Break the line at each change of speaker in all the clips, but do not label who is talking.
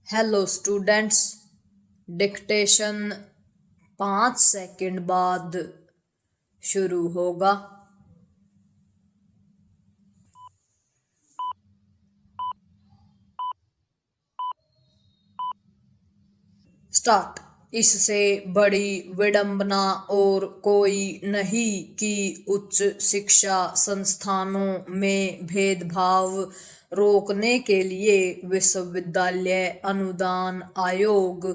Hello students. Dictation 5 second बाद शुरू होगा। स्टार्ट। इससे बड़ी विडंबना और कोई नहीं कि उच्च शिक्षा संस्थानों में भेदभाव रोकने के लिए विश्वविद्यालय अनुदान आयोग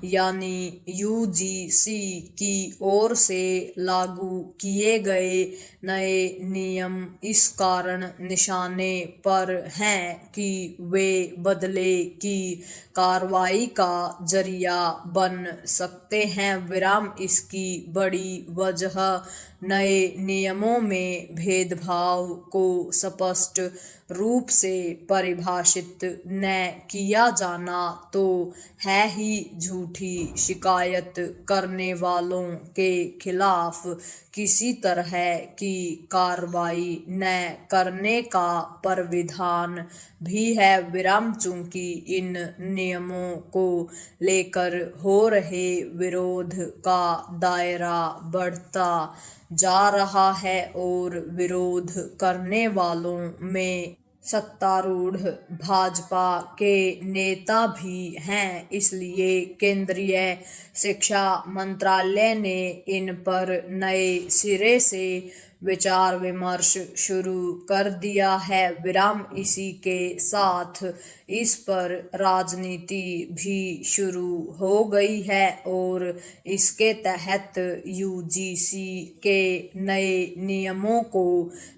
यानी यूजीसी की ओर से लागू किए गए नए नियम इस कारण निशाने पर हैं कि वे बदले की कार्रवाई का जरिया बन सकते हैं। इसकी बड़ी वजह नए नियमों में भेदभाव को स्पष्ट रूप से परिभाषित न किया जाना तो है ही झूठी शिकायत करने वालों के खिलाफ किसी तरह की कार्रवाई न करने का प्राविधान भी है। चूंकि इन नियमों को लेकर हो रहे विरोध का दायरा बढ़ता जा रहा है और विरोध करने वालों में सत्तारूढ़ भाजपा के नेता भी हैं, इसलिए केंद्रीय शिक्षा मंत्रालय ने इन पर नए सिरे से विचार विमर्श शुरू कर दिया है। इसी के साथ इस पर राजनीति भी शुरू हो गई है और इसके तहत यूजीसी के नए नियमों को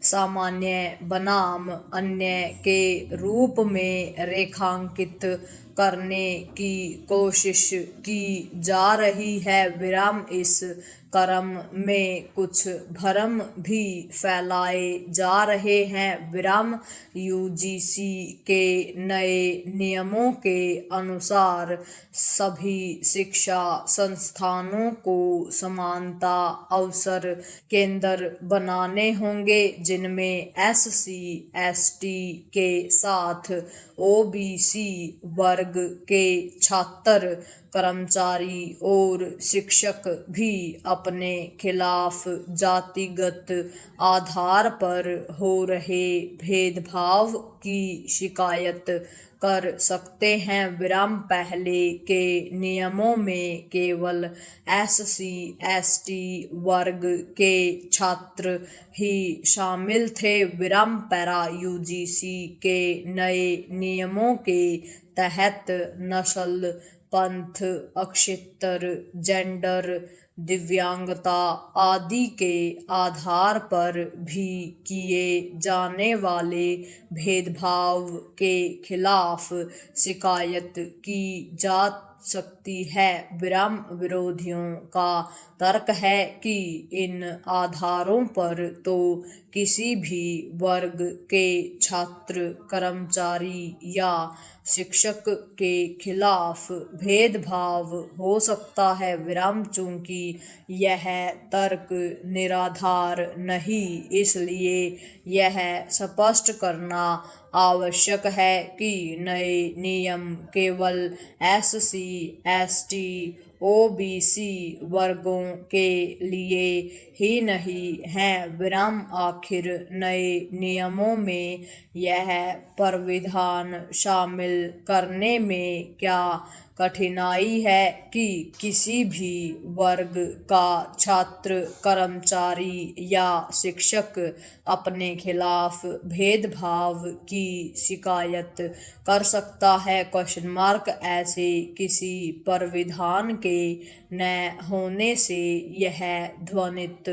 सामान्य बनाम अन्य के रूप में रेखांकित करने की कोशिश की जा रही है। इस क्रम में कुछ भ्रम भी फैलाए जा रहे हैं। यूजीसी के नए नियमों के अनुसार सभी शिक्षा संस्थानों को समानता अवसर केंद्र बनाने होंगे, जिनमें एससी एसटी के साथ ओबीसी वर्ग के छात्र, कर्मचारी और शिक्षक भी अपने खिलाफ जातिगत आधार पर हो रहे भेदभाव की शिकायत कर सकते हैं। पहले के नियमों में केवल एससी एसटी वर्ग के छात्र ही शामिल थे। पैरा यूजीसी के नए नियमों के तहत नस्ल, पंथ, अक्षेत्र, जेंडर, दिव्यांगता आदि के आधार पर भी किए जाने वाले भेदभाव के खिलाफ शिकायत की जा सकती है। विरोधियों का तर्क है कि इन आधारों पर तो किसी भी वर्ग के छात्र, कर्मचारी या शिक्षक के खिलाफ भेदभाव हो सकता है। चूंकि यह तर्क निराधार नहीं, इसलिए यह स्पष्ट करना आवश्यक है कि नए नियम केवल एससी एसटी ओबीसी वर्गों के लिए ही नहीं हैं। आखिर नए नियमों में यह प्राविधान शामिल करने में क्या कठिनाई है कि किसी भी वर्ग का छात्र, कर्मचारी या शिक्षक अपने खिलाफ भेदभाव की शिकायत कर सकता है? ऐसे किसी प्राविधान के न होने से यह ध्वनित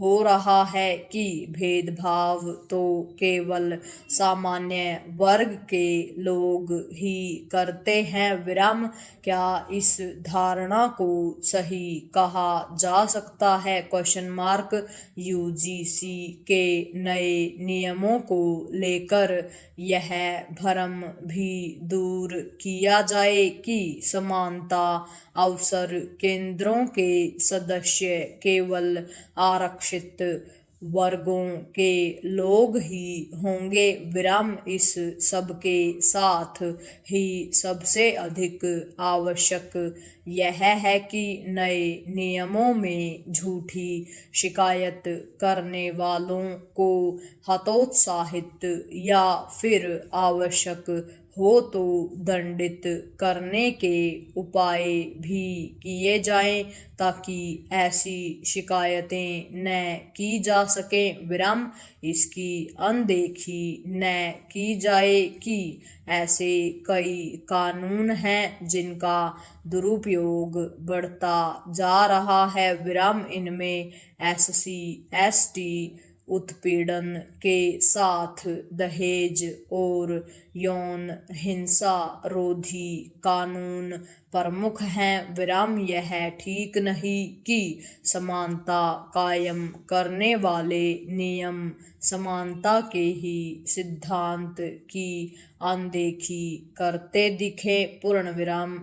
हो रहा है कि भेदभाव तो केवल सामान्य वर्ग के लोग ही करते हैं। क्या इस धारणा को सही कहा जा सकता है? यूजीसी के नए नियमों को लेकर यह भ्रम भी दूर किया जाए कि समानता अवसर केंद्रों के सदस्य केवल आरक्षित वर्गों के लोग ही होंगे विराम। इस सब के साथ ही सबसे अधिक आवश्यक यह है कि नए नियमों में झूठी शिकायत करने वालों को हतोत्साहित या फिर आवश्यक हो तो दंडित करने के उपाय भी किए जाएं, ताकि ऐसी शिकायतें न की जा सकें विराम। इसकी अनदेखी न की जाए कि ऐसे कई कानून हैं जिनका दुरुपयोग बढ़ता जा रहा है विराम। इनमें SC ST उत्पीड़न के साथ दहेज और यौन हिंसा रोधी कानून प्रमुख हैं विराम। यह ठीक नहीं कि समानता कायम करने वाले नियम समानता के ही सिद्धांत की अनदेखी करते दिखें पूर्ण विराम।